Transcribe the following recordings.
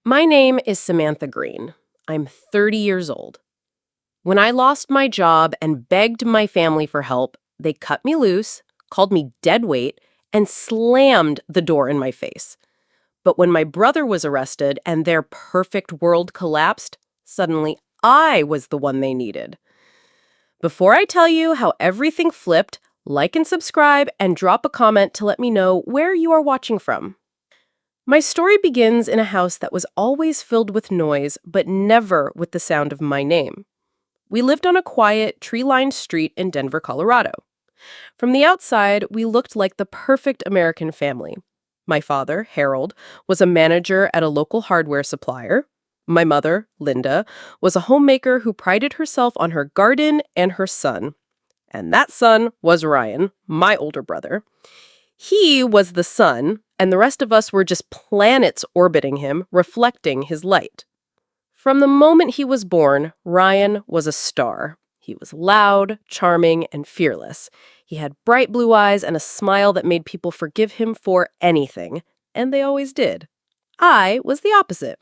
My name is Samantha Greene. I'm 30 years old. When I lost my job and begged my family for help, they cut me loose, called me dead weight, and slammed the door in my face. But when my brother was arrested and their perfect world collapsed, suddenly I was the one they needed. Before I tell you how everything flipped, like and subscribe and drop a comment to let me know where you are watching from. My story begins in a house that was always filled with noise, but never with the sound of my name. We lived on a quiet, tree-lined street in Denver, Colorado. From the outside, we looked like the perfect American family. My father, Harold, was a manager at a local hardware supplier. My mother, Linda, was a homemaker who prided herself on her garden and her son. And that son was Ryan, my older brother. He was the sun, and the rest of us were just planets orbiting him, reflecting his light. From the moment he was born, Ryan was a star. He was loud, charming, and fearless. He had bright blue eyes and a smile that made people forgive him for anything, and they always did. I was the opposite.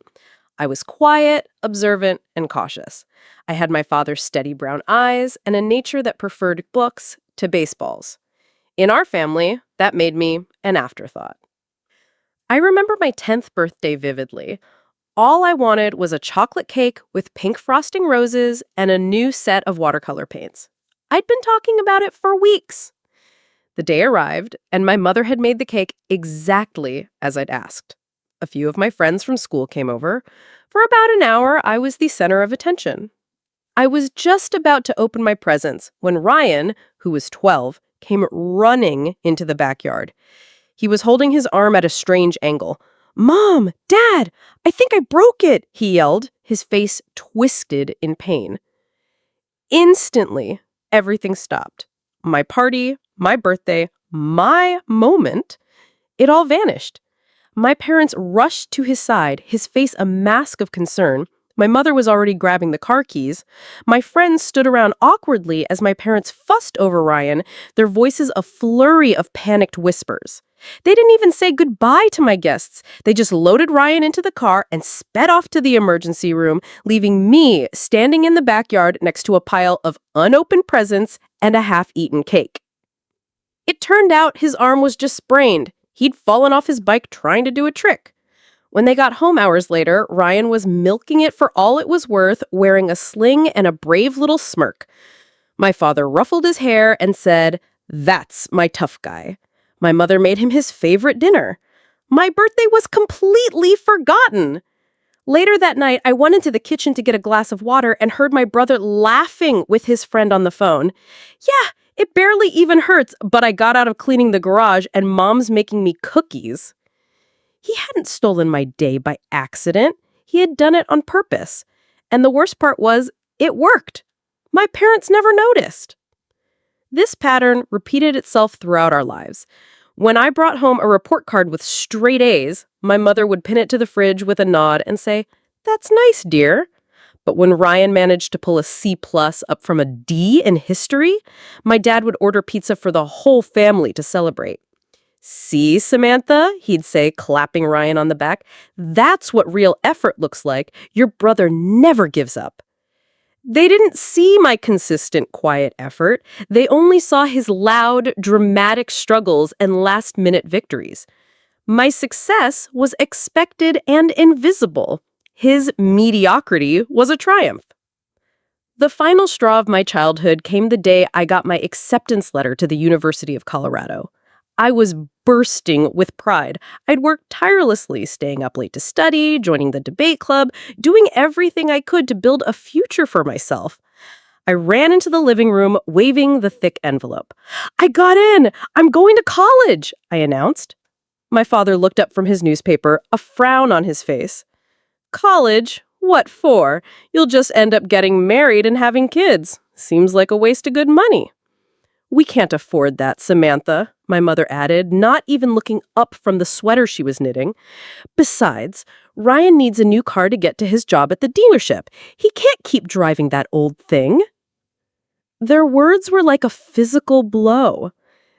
I was quiet, observant, and cautious. I had my father's steady brown eyes and a nature that preferred books to baseballs. In our family, that made me an afterthought. I remember my 10th birthday vividly. All I wanted was a chocolate cake with pink frosting roses and a new set of watercolor paints. I'd been talking about it for weeks. The day arrived, and my mother had made the cake exactly as I'd asked. A few of my friends from school came over. For about an hour, I was the center of attention. I was just about to open my presents when Ryan, who was 12, came running into the backyard. He was holding his arm at a strange angle. "Mom! Dad! I think I broke it!" he yelled, his face twisted in pain. Instantly, everything stopped. My party, my birthday, my moment, it all vanished. My parents rushed to his side, his face a mask of concern. My mother was already grabbing the car keys. My friends stood around awkwardly as my parents fussed over Ryan, their voices a flurry of panicked whispers. They didn't even say goodbye to my guests. They just loaded Ryan into the car and sped off to the emergency room, leaving me standing in the backyard next to a pile of unopened presents and a half-eaten cake. It turned out his arm was just sprained. He'd fallen off his bike trying to do a trick. When they got home hours later, Ryan was milking it for all it was worth, wearing a sling and a brave little smirk. My father ruffled his hair and said, "That's my tough guy." My mother made him his favorite dinner. My birthday was completely forgotten. Later that night, I went into the kitchen to get a glass of water and heard my brother laughing with his friend on the phone. "Yeah, it barely even hurts, but I got out of cleaning the garage and Mom's making me cookies." He hadn't stolen my day by accident. He had done it on purpose. And the worst part was, it worked. My parents never noticed. This pattern repeated itself throughout our lives. When I brought home a report card with straight A's, my mother would pin it to the fridge with a nod and say, "That's nice, dear." But when Ryan managed to pull a C+ up from a D in history, my dad would order pizza for the whole family to celebrate. "See, Samantha," he'd say, clapping Ryan on the back, "that's what real effort looks like. Your brother never gives up." They didn't see my consistent, quiet effort. They only saw his loud, dramatic struggles and last-minute victories. My success was expected and invisible. His mediocrity was a triumph. The final straw of my childhood came the day I got my acceptance letter to the University of Colorado. I was bursting with pride. I'd worked tirelessly, staying up late to study, joining the debate club, doing everything I could to build a future for myself. I ran into the living room, waving the thick envelope. "I got in! I'm going to college!" I announced. My father looked up from his newspaper, a frown on his face. "College? What for? You'll just end up getting married and having kids. Seems like a waste of good money." "We can't afford that, Samantha," my mother added, not even looking up from the sweater she was knitting. "Besides, Ryan needs a new car to get to his job at the dealership. He can't keep driving that old thing." Their words were like a physical blow.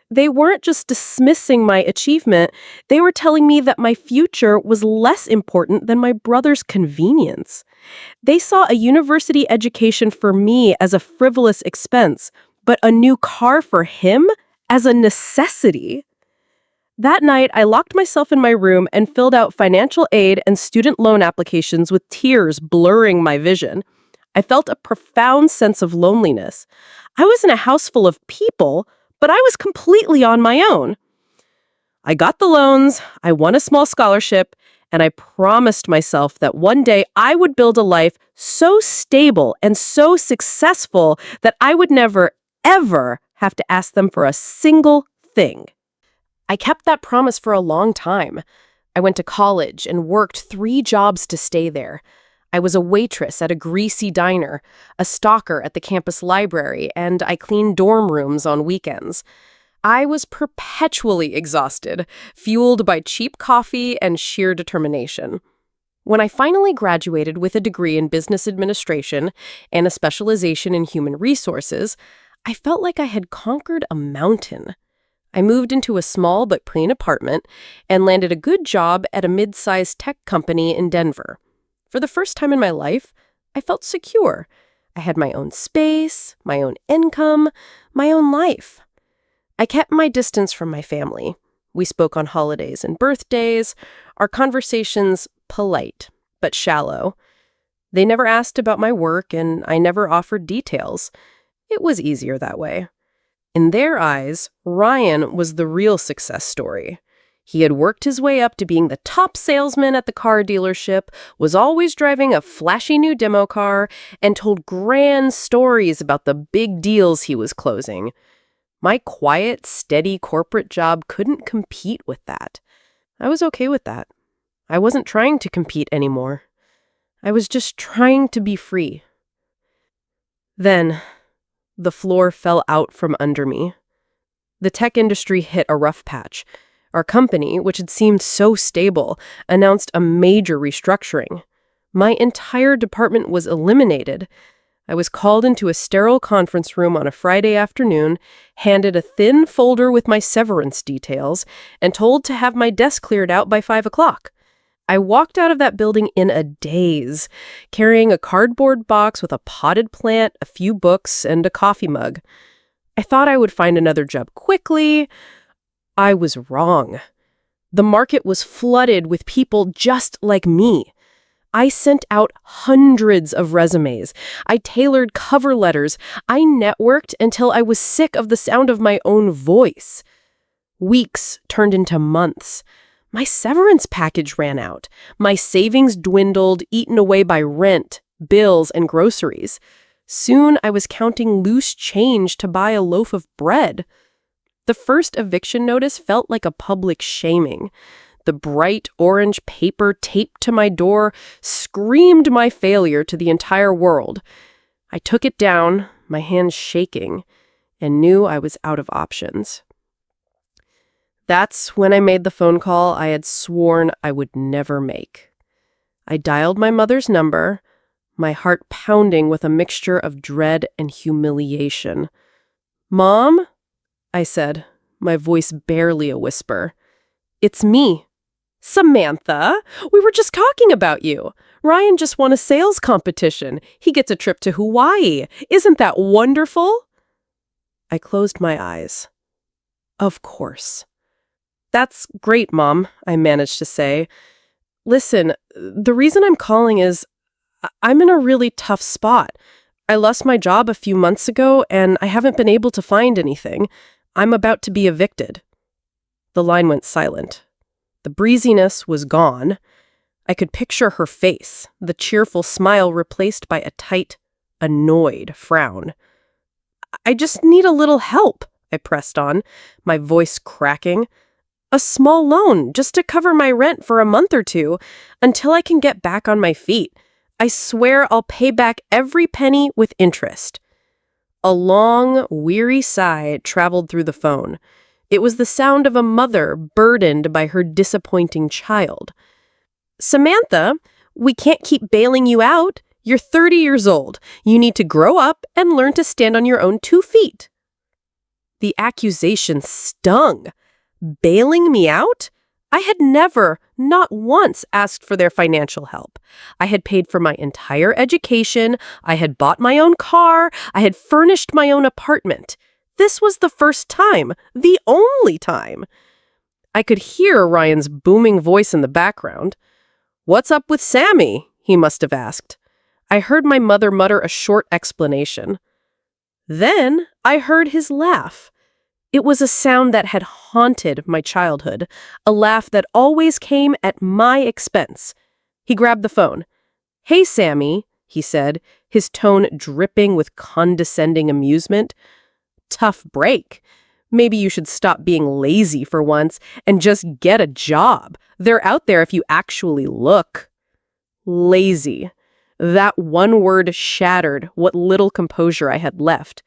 They weren't just dismissing my achievement, they were telling me that my future was less important than my brother's convenience. They saw a university education for me as a frivolous expense, but a new car for him as a necessity. That night, I locked myself in my room and filled out financial aid and student loan applications with tears blurring my vision. I felt a profound sense of loneliness. I was in a house full of people, but I was completely on my own. I got the loans, I won a small scholarship, and I promised myself that one day I would build a life so stable and so successful that I would never, ever have to ask them for a single thing. I kept that promise for a long time. I went to college and worked 3 jobs to stay there. I was a waitress at a greasy diner, a stalker at the campus library, and I cleaned dorm rooms on weekends. I was perpetually exhausted, fueled by cheap coffee and sheer determination. When I finally graduated with a degree in business administration and a specialization in human resources, I felt like I had conquered a mountain. I moved into a small but clean apartment and landed a good job at a mid-sized tech company in Denver. For the first time in my life, I felt secure. I had my own space, my own income, my own life. I kept my distance from my family. We spoke on holidays and birthdays, our conversations polite but shallow. They never asked about my work, and I never offered details. It was easier that way. In their eyes, Ryan was the real success story. He had worked his way up to being the top salesman at the car dealership, was always driving a flashy new demo car, and told grand stories about the big deals he was closing. My quiet, steady corporate job couldn't compete with that. I was okay with that. I wasn't trying to compete anymore. I was just trying to be free. Then, the floor fell out from under me. The tech industry hit a rough patch. Our company, which had seemed so stable, announced a major restructuring. My entire department was eliminated. I was called into a sterile conference room on a Friday afternoon, handed a thin folder with my severance details, and told to have my desk cleared out by 5 o'clock. I walked out of that building in a daze, carrying a cardboard box with a potted plant, a few books, and a coffee mug. I thought I would find another job quickly. I was wrong. The market was flooded with people just like me. I sent out hundreds of resumes. I tailored cover letters. I networked until I was sick of the sound of my own voice. Weeks turned into months. My severance package ran out. My savings dwindled, eaten away by rent, bills, and groceries. Soon I was counting loose change to buy a loaf of bread. The first eviction notice felt like a public shaming. The bright orange paper taped to my door screamed my failure to the entire world. I took it down, my hands shaking, and knew I was out of options. That's when I made the phone call I had sworn I would never make. I dialed my mother's number, my heart pounding with a mixture of dread and humiliation. "Mom?" I said, my voice barely a whisper. "It's me." "Samantha, we were just talking about you. Ryan just won a sales competition. He gets a trip to Hawaii. Isn't that wonderful?" I closed my eyes. Of course. "That's great, Mom," I managed to say. "Listen, the reason I'm calling is I'm in a really tough spot. I lost my job a few months ago, and I haven't been able to find anything. I'm about to be evicted." The line went silent. The breeziness was gone. I could picture her face, the cheerful smile replaced by a tight, annoyed frown. "I just need a little help," I pressed on, my voice cracking. "A small loan, just to cover my rent for a month or two, until I can get back on my feet. I swear I'll pay back every penny with interest." A long, weary sigh traveled through the phone. It was the sound of a mother burdened by her disappointing child. "Samantha, we can't keep bailing you out. You're 30 years old. You need to grow up and learn to stand on your own 2 feet." The accusation stung. Bailing me out? I had never, not once, asked for their financial help. I had paid for my entire education, I had bought my own car, I had furnished my own apartment. This was the first time, the only time. I could hear Ryan's booming voice in the background. "What's up with Sammy?" he must have asked. I heard my mother mutter a short explanation. Then I heard his laugh. It was a sound that had haunted my childhood, a laugh that always came at my expense. He grabbed the phone. "Hey, Sammy," he said, his tone dripping with condescending amusement. "Tough break. Maybe you should stop being lazy for once and just get a job. They're out there if you actually look." Lazy. That one word shattered what little composure I had left.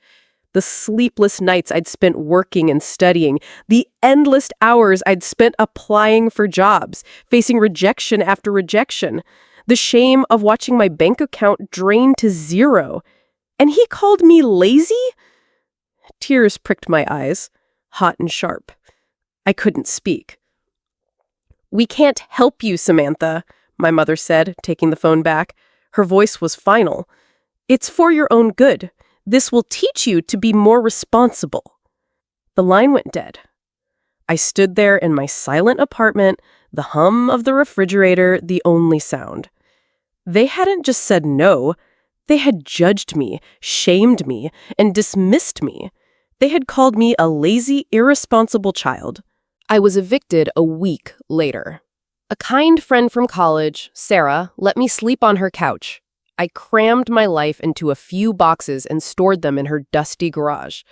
The sleepless nights I'd spent working and studying, the endless hours I'd spent applying for jobs, facing rejection after rejection, the shame of watching my bank account drain to zero. And he called me lazy? Tears pricked my eyes, hot and sharp. I couldn't speak. "We can't help you, Samantha," my mother said, taking the phone back. Her voice was final. "It's for your own good. This will teach you to be more responsible." The line went dead. I stood there in my silent apartment, the hum of the refrigerator the only sound. They hadn't just said no. They had judged me, shamed me, and dismissed me. They had called me a lazy, irresponsible child. I was evicted a week later. A kind friend from college, Sarah, let me sleep on her couch. I crammed my life into a few boxes and stored them in her dusty garage.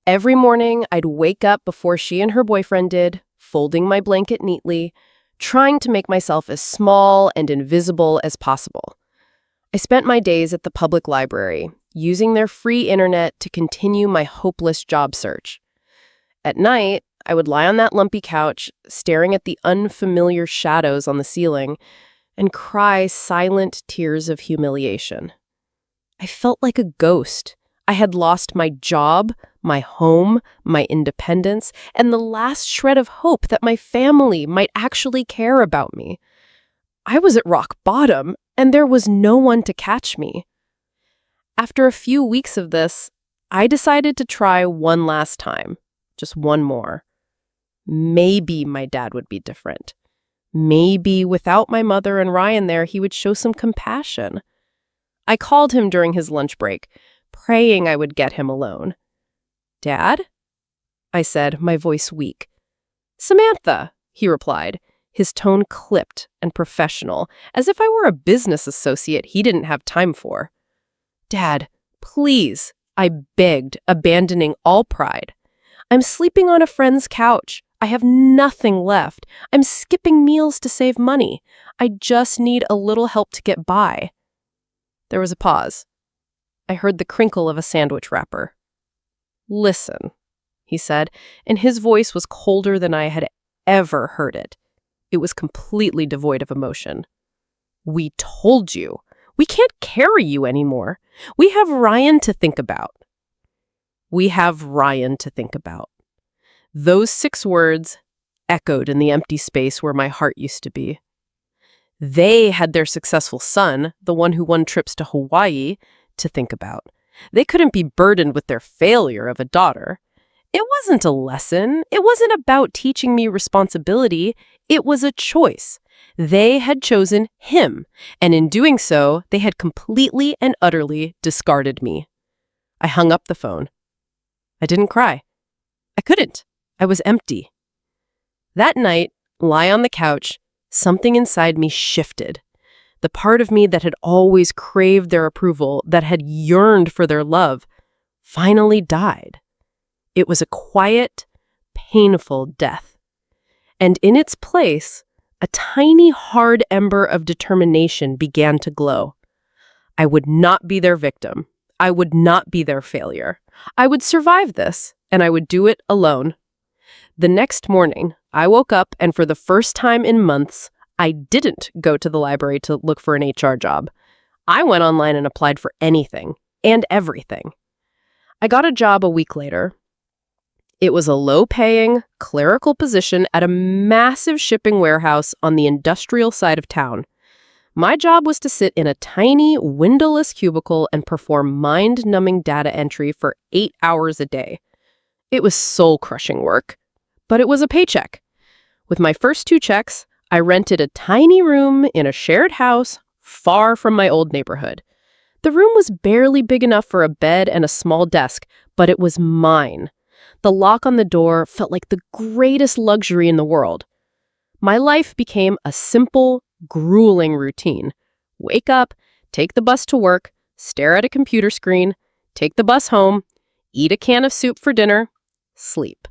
Every morning, I'd wake up before she and her boyfriend did, folding my blanket neatly, trying to make myself as small and invisible as possible. I spent my days at the public library, using their free internet to continue my hopeless job search. At night, I would lie on that lumpy couch, staring at the unfamiliar shadows on the ceiling, and cry silent tears of humiliation. I felt like a ghost. I had lost my job, my home, my independence, and the last shred of hope that my family might actually care about me. I was at rock bottom, and there was no one to catch me. After a few weeks of this, I decided to try one last time, just one more. Maybe my dad would be different. Maybe without my mother and Ryan there, he would show some compassion. I called him during his lunch break, praying I would get him alone. "Dad?" I said, my voice weak. "Samantha," he replied, his tone clipped and professional, as if I were a business associate he didn't have time for. "Dad, please," I begged, abandoning all pride. "I'm sleeping on a friend's couch. I have nothing left. I'm skipping meals to save money. I just need a little help to get by." There was a pause. I heard the crinkle of a sandwich wrapper. "Listen," he said, and his voice was colder than I had ever heard it. It was completely devoid of emotion. "We told you. We can't carry you anymore. We have Ryan to think about." We have Ryan to think about. Those 6 words echoed in the empty space where my heart used to be. They had their successful son, the one who won trips to Hawaii, to think about. They couldn't be burdened with their failure of a daughter. It wasn't a lesson. It wasn't about teaching me responsibility. It was a choice. They had chosen him, and in doing so, they had completely and utterly discarded me. I hung up the phone. I didn't cry. I couldn't. I was empty. That night, lie on the couch, something inside me shifted. The part of me that had always craved their approval, that had yearned for their love, finally died. It was a quiet, painful death. And in its place, a tiny, hard ember of determination began to glow. I would not be their victim. I would not be their failure. I would survive this, and I would do it alone. The next morning, I woke up, and for the first time in months, I didn't go to the library to look for an HR job. I went online and applied for anything and everything. I got a job a week later. It was a low-paying, clerical position at a massive shipping warehouse on the industrial side of town. My job was to sit in a tiny, windowless cubicle and perform mind-numbing data entry for 8 hours a day. It was soul-crushing work, but it was a paycheck. With my first 2 checks, I rented a tiny room in a shared house far from my old neighborhood. The room was barely big enough for a bed and a small desk, but it was mine. The lock on the door felt like the greatest luxury in the world. My life became a simple, grueling routine. Wake up, take the bus to work, stare at a computer screen, take the bus home, eat a can of soup for dinner, sleep.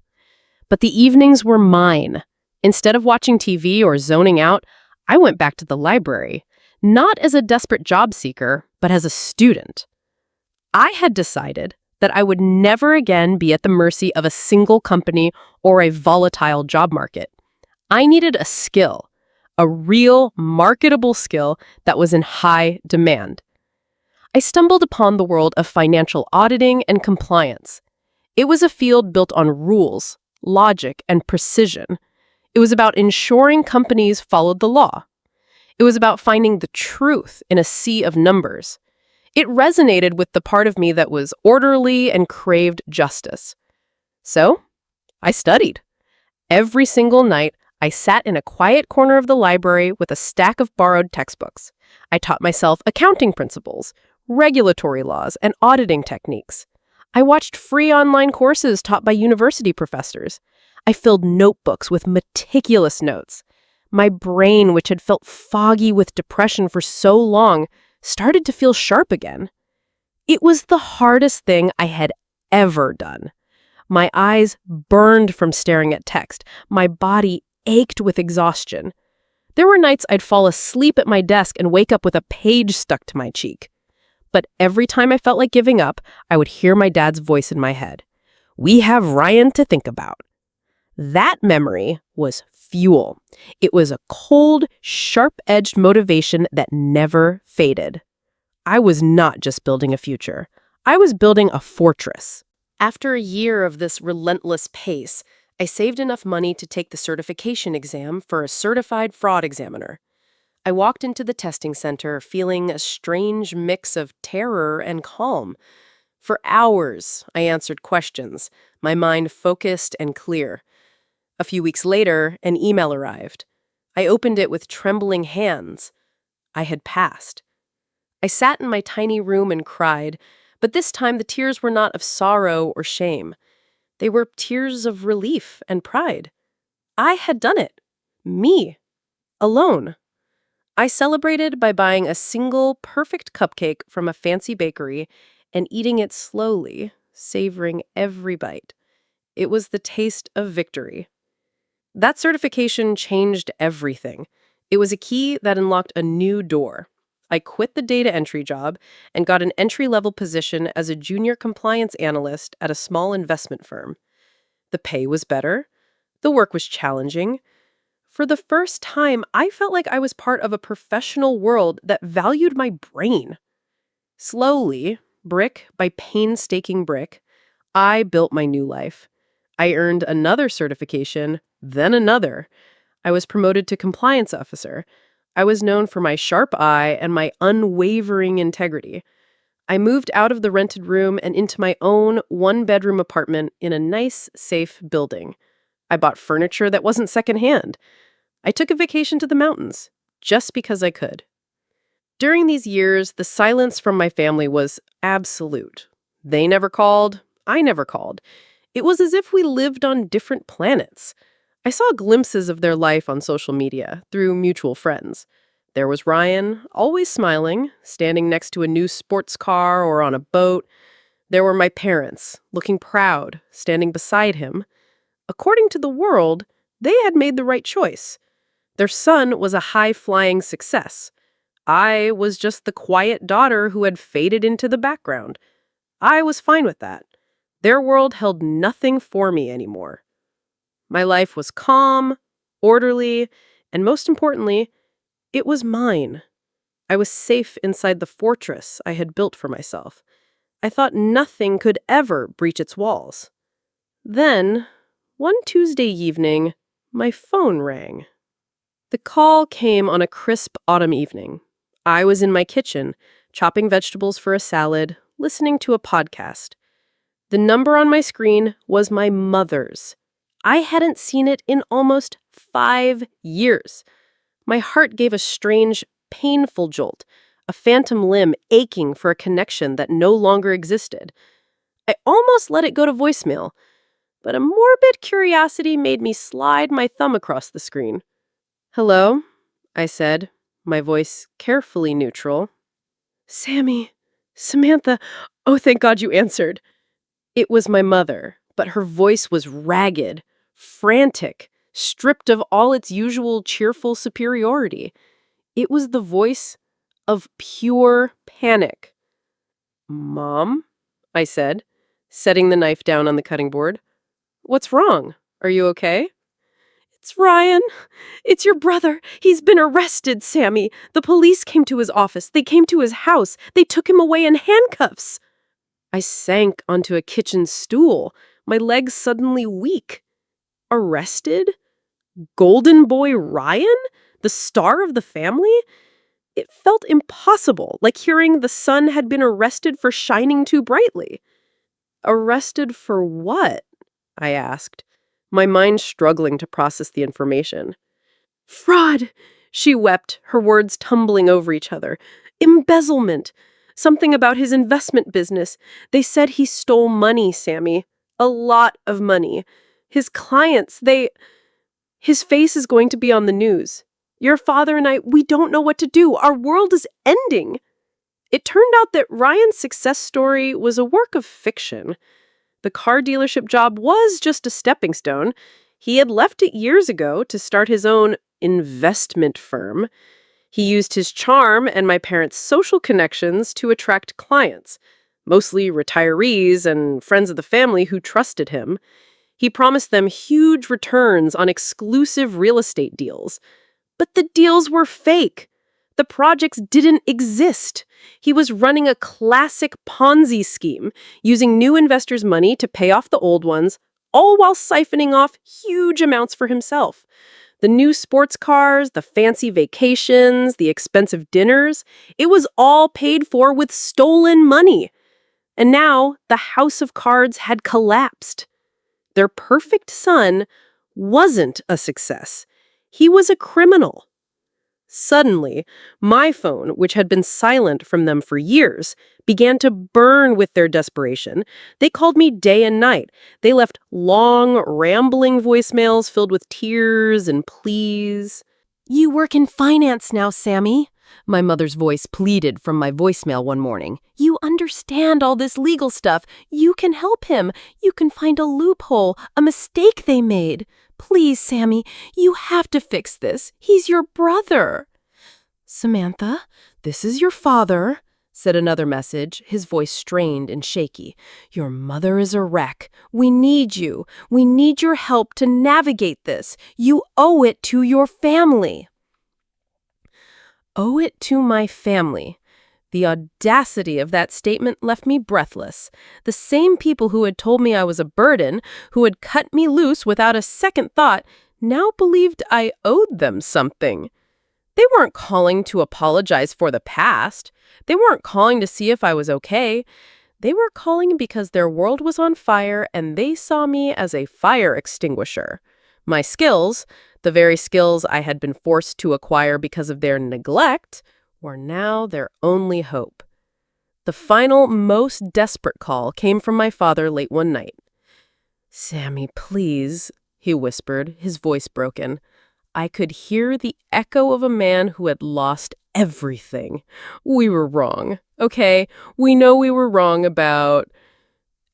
But the evenings were mine. Instead of watching TV or zoning out, I went back to the library, not as a desperate job seeker, but as a student. I had decided that I would never again be at the mercy of a single company or a volatile job market. I needed a skill, a real, marketable skill that was in high demand. I stumbled upon the world of financial auditing and compliance. It was a field built on rules, logic, and precision. It was about ensuring companies followed the law. It was about finding the truth in a sea of numbers. It resonated with the part of me that was orderly and craved justice. So, I studied. Every single night, I sat in a quiet corner of the library with a stack of borrowed textbooks. I taught myself accounting principles, regulatory laws, and auditing techniques. I watched free online courses taught by university professors. I filled notebooks with meticulous notes. My brain, which had felt foggy with depression for so long, started to feel sharp again. It was the hardest thing I had ever done. My eyes burned from staring at text. My body ached with exhaustion. There were nights I'd fall asleep at my desk and wake up with a page stuck to my cheek. But every time I felt like giving up, I would hear my dad's voice in my head. "We have Ryan to think about." That memory was fuel. It was a cold, sharp-edged motivation that never faded. I was not just building a future. I was building a fortress. After a year of this relentless pace, I saved enough money to take the certification exam for a certified fraud examiner. I walked into the testing center feeling a strange mix of terror and calm. For hours, I answered questions, my mind focused and clear. A few weeks later, an email arrived. I opened it with trembling hands. I had passed. I sat in my tiny room and cried, but this time the tears were not of sorrow or shame. They were tears of relief and pride. I had done it. Me. Alone. I celebrated by buying a single perfect cupcake from a fancy bakery and eating it slowly, savoring every bite. It was the taste of victory. That certification changed everything. It was a key that unlocked a new door. I quit the data entry job and got an entry-level position as a junior compliance analyst at a small investment firm. The pay was better. The work was challenging. For the first time, I felt like I was part of a professional world that valued my brain. Slowly, brick by painstaking brick, I built my new life. I earned another certification, then another. I was promoted to compliance officer. I was known for my sharp eye and my unwavering integrity. I moved out of the rented room and into my own one-bedroom apartment in a nice, safe building. I bought furniture that wasn't secondhand. I took a vacation to the mountains, just because I could. During these years, the silence from my family was absolute. They never called. I never called. It was as if we lived on different planets. I saw glimpses of their life on social media through mutual friends. There was Ryan, always smiling, standing next to a new sports car or on a boat. There were my parents, looking proud, standing beside him. According to the world, they had made the right choice. Their son was a high-flying success. I was just the quiet daughter who had faded into the background. I was fine with that. Their world held nothing for me anymore. My life was calm, orderly, and most importantly, it was mine. I was safe inside the fortress I had built for myself. I thought nothing could ever breach its walls. Then, one Tuesday evening, my phone rang. The call came on a crisp autumn evening. I was in my kitchen, chopping vegetables for a salad, listening to a podcast. The number on my screen was my mother's. I hadn't seen it in almost 5 years. My heart gave a strange, painful jolt, a phantom limb aching for a connection that no longer existed. I almost let it go to voicemail, but a morbid curiosity made me slide my thumb across the screen. "Hello?" I said, my voice carefully neutral. "Sammy, Samantha, oh, thank God you answered." It was my mother, but her voice was ragged, frantic, stripped of all its usual cheerful superiority. It was the voice of pure panic. "Mom?" I said, setting the knife down on the cutting board. "What's wrong? Are you okay?" "It's Ryan. It's your brother. He's been arrested, Sammy. The police came to his office. They came to his house. They took him away in handcuffs." I sank onto a kitchen stool, my legs suddenly weak. Arrested? Golden boy Ryan? The star of the family? It felt impossible, like hearing the sun had been arrested for shining too brightly. "Arrested for what?" I asked, my mind struggling to process the information. "Fraud!" She wept, her words tumbling over each other. "Embezzlement! Something about his investment business. They said he stole money, Sammy. A lot of money. His clients, His face is going to be on the news. Your father and I, we don't know what to do. Our world is ending." It turned out that Ryan's success story was a work of fiction. The car dealership job was just a stepping stone. He had left it years ago to start his own investment firm. He used his charm and my parents' social connections to attract clients, mostly retirees and friends of the family who trusted him. He promised them huge returns on exclusive real estate deals. But the deals were fake. The projects didn't exist. He was running a classic Ponzi scheme, using new investors' money to pay off the old ones, all while siphoning off huge amounts for himself. The new sports cars, the fancy vacations, the expensive dinners, it was all paid for with stolen money. And now the house of cards had collapsed. Their perfect son wasn't a success. He was a criminal. Suddenly, my phone, which had been silent from them for years, began to burn with their desperation. They called me day and night. They left long, rambling voicemails filled with tears and pleas. "You work in finance now, Sammy," my mother's voice pleaded from my voicemail one morning. "You understand all this legal stuff. You can help him. You can find a loophole, a mistake they made. Please, Sammy, you have to fix this. He's your brother." "Samantha, this is your father," said another message, his voice strained and shaky. "Your mother is a wreck. We need you. We need your help to navigate this. You owe it to your family." Owe it to my family. The audacity of that statement left me breathless. The same people who had told me I was a burden, who had cut me loose without a second thought, now believed I owed them something. They weren't calling to apologize for the past. They weren't calling to see if I was okay. They were calling because their world was on fire and they saw me as a fire extinguisher. My skills, the very skills I had been forced to acquire because of their neglect, were now their only hope. The final, most desperate call came from my father late one night. "Sammy, please," he whispered, his voice broken. I could hear the echo of a man who had lost everything. "We were wrong, okay? We know we were wrong about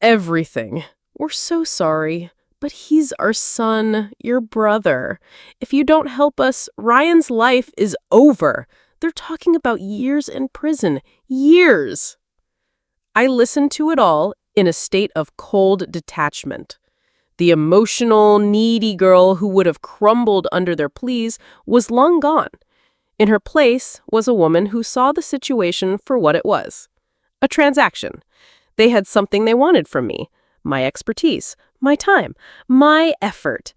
everything. We're so sorry. But he's our son, your brother. If you don't help us, Ryan's life is over. They're talking about years in prison. Years." I listened to it all in a state of cold detachment. The emotional, needy girl who would have crumbled under their pleas was long gone. In her place was a woman who saw the situation for what it was. A transaction. They had something they wanted from me. My expertise, my time, my effort.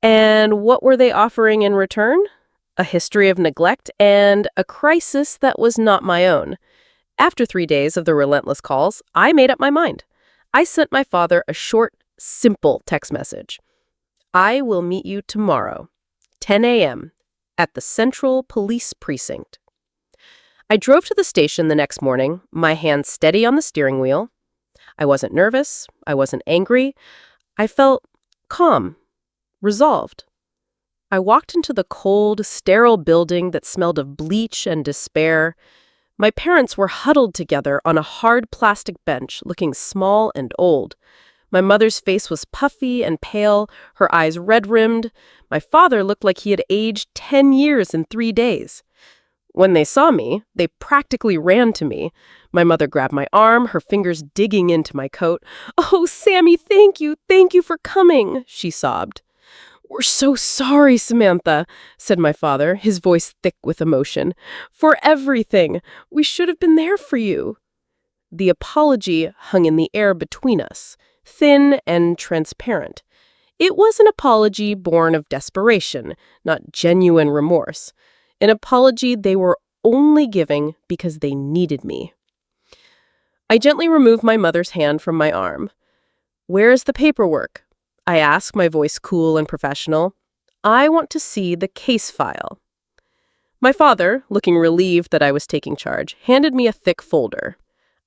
And what were they offering in return? A history of neglect and a crisis that was not my own. After 3 days of the relentless calls, I made up my mind. I sent my father a short, simple text message. I will meet you tomorrow, 10 a.m., at the Central Police Precinct. I drove to the station the next morning, my hand steady on the steering wheel. I wasn't nervous. I wasn't angry. I felt calm, resolved. I walked into the cold, sterile building that smelled of bleach and despair. My parents were huddled together on a hard plastic bench, looking small and old. My mother's face was puffy and pale, her eyes red-rimmed. My father looked like he had aged 10 years in 3 days. When they saw me, they practically ran to me. My mother grabbed my arm, her fingers digging into my coat. "Oh, Sammy, thank you for coming," she sobbed. "We're so sorry, Samantha," said my father, his voice thick with emotion. "For everything. We should have been there for you." The apology hung in the air between us, thin and transparent. It was an apology born of desperation, not genuine remorse. An apology they were only giving because they needed me. I gently removed my mother's hand from my arm. "Where's the paperwork?" I asked, my voice cool and professional. "I want to see the case file." My father, looking relieved that I was taking charge, handed me a thick folder.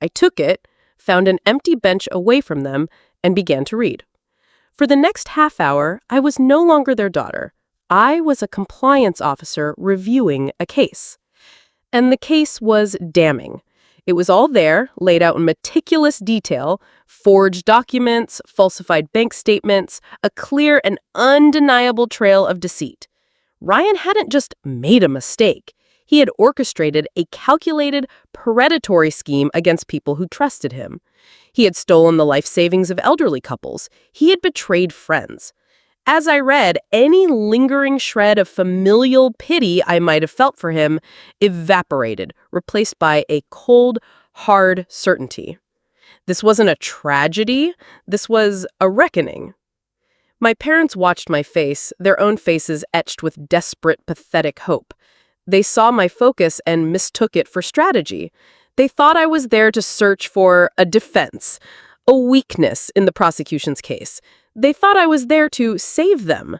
I took it, found an empty bench away from them, and began to read. For the next half hour, I was no longer their daughter. I was a compliance officer reviewing a case. And the case was damning. It was all there, laid out in meticulous detail, forged documents, falsified bank statements, a clear and undeniable trail of deceit. Ryan hadn't just made a mistake. He had orchestrated a calculated, predatory scheme against people who trusted him. He had stolen the life savings of elderly couples. He had betrayed friends. As I read, any lingering shred of familial pity I might have felt for him evaporated, replaced by a cold, hard certainty. This wasn't a tragedy. This was a reckoning. My parents watched my face, their own faces etched with desperate, pathetic hope. They saw my focus and mistook it for strategy. They thought I was there to search for a defense, a weakness in the prosecution's case. They thought I was there to save them.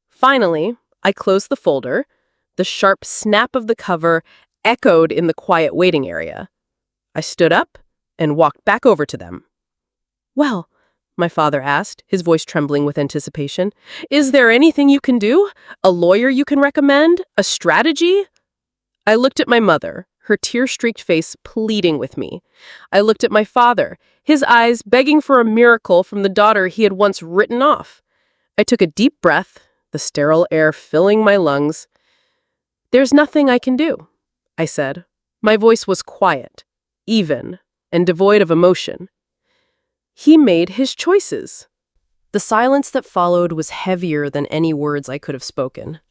Finally, I closed the folder. The sharp snap of the cover echoed in the quiet waiting area. I stood up and walked back over to them. "Well," my father asked, his voice trembling with anticipation, "is there anything you can do? A lawyer you can recommend? A strategy?" I looked at my mother, her tear-streaked face pleading with me. I looked at my father, his eyes begging for a miracle from the daughter he had once written off. I took a deep breath, the sterile air filling my lungs. "There's nothing I can do," I said. My voice was quiet, even, and devoid of emotion. He made his choices. The silence that followed was heavier than any words I could have spoken.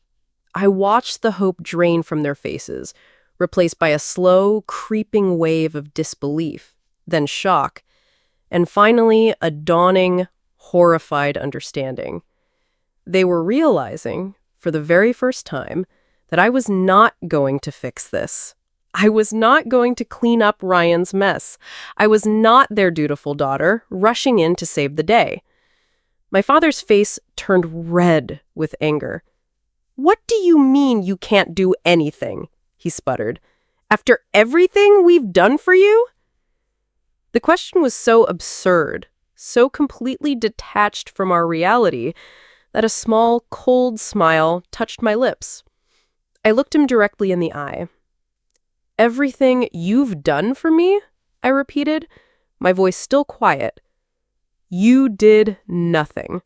I watched the hope drain from their faces, replaced by a slow, creeping wave of disbelief, then shock, and finally a dawning, horrified understanding. They were realizing, for the very first time, that I was not going to fix this. I was not going to clean up Ryan's mess. I was not their dutiful daughter, rushing in to save the day. My father's face turned red with anger. "What do you mean you can't do anything?" he sputtered. "After everything we've done for you?" The question was so absurd, so completely detached from our reality, that a small, cold smile touched my lips. I looked him directly in the eye. "Everything you've done for me?" I repeated, my voice still quiet. "You did nothing.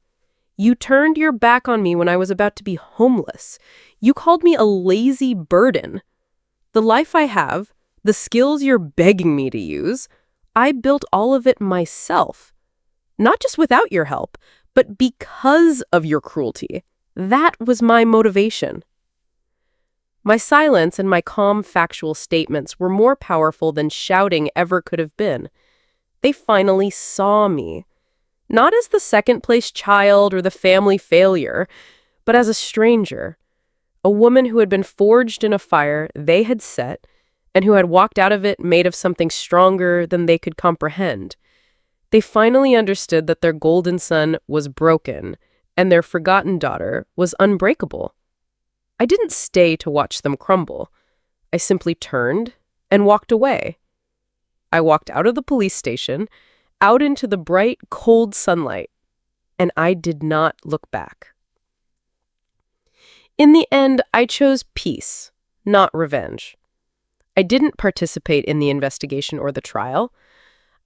You turned your back on me when I was about to be homeless. You called me a lazy burden. The life I have, the skills you're begging me to use, I built all of it myself. Not just without your help, but because of your cruelty. That was my motivation." My silence and my calm, factual statements were more powerful than shouting ever could have been. They finally saw me. Not as the second-place child or the family failure, but as a stranger, a woman who had been forged in a fire they had set and who had walked out of it made of something stronger than they could comprehend. They finally understood that their golden son was broken and their forgotten daughter was unbreakable. I didn't stay to watch them crumble. I simply turned and walked away. I walked out of the police station, out into the bright, cold sunlight, and I did not look back. In the end, I chose peace, not revenge. I didn't participate in the investigation or the trial.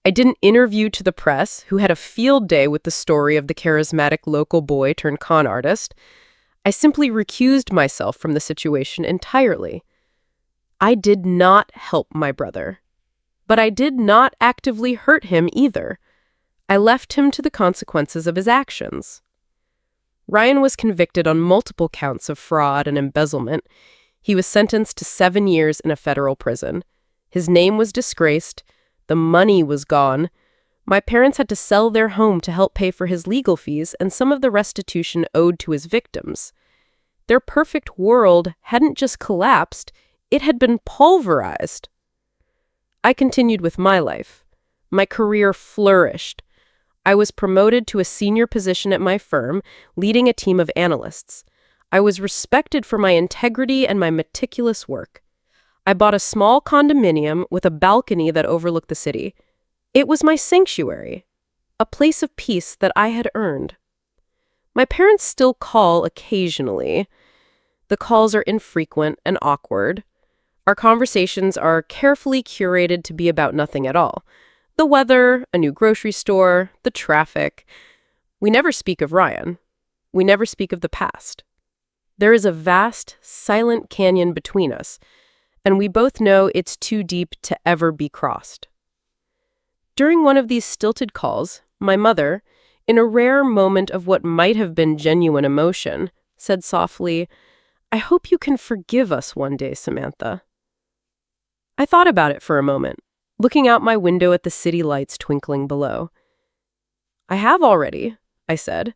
I didn't interview to the press, who had a field day with the story of the charismatic local boy turned con artist. I simply recused myself from the situation entirely. I did not help my brother, but I did not actively hurt him either. I left him to the consequences of his actions. Ryan was convicted on multiple counts of fraud and embezzlement. He was sentenced to 7 years in a federal prison. His name was disgraced. The money was gone. My parents had to sell their home to help pay for his legal fees and some of the restitution owed to his victims. Their perfect world hadn't just collapsed, it had been pulverized. I continued with my life. My career flourished. I was promoted to a senior position at my firm, leading a team of analysts. I was respected for my integrity and my meticulous work. I bought a small condominium with a balcony that overlooked the city. It was my sanctuary, a place of peace that I had earned. My parents still call occasionally. The calls are infrequent and awkward. Our conversations are carefully curated to be about nothing at all. The weather, a new grocery store, the traffic. We never speak of Ryan. We never speak of the past. There is a vast, silent canyon between us, and we both know it's too deep to ever be crossed. During one of these stilted calls, my mother, in a rare moment of what might have been genuine emotion, said softly, "I hope you can forgive us one day, Samantha." I thought about it for a moment, looking out my window at the city lights twinkling below. "I have already," I said,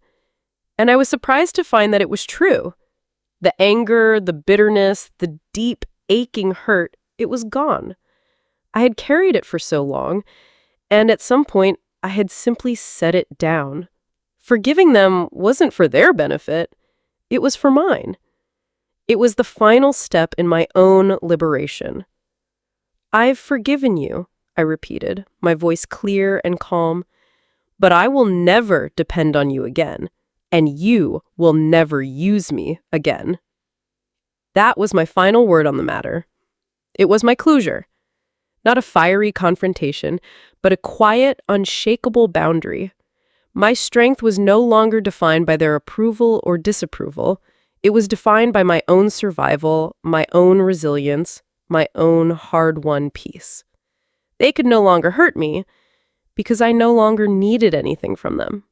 and I was surprised to find that it was true. The anger, the bitterness, the deep, aching hurt, it was gone. I had carried it for so long, and at some point, I had simply set it down. Forgiving them wasn't for their benefit, it was for mine. It was the final step in my own liberation. "I've forgiven you," I repeated, my voice clear and calm, "but I will never depend on you again, and you will never use me again." That was my final word on the matter. It was my closure. Not a fiery confrontation, but a quiet, unshakable boundary. My strength was no longer defined by their approval or disapproval. It was defined by my own survival, my own resilience, my own hard-won peace. They could no longer hurt me because I no longer needed anything from them.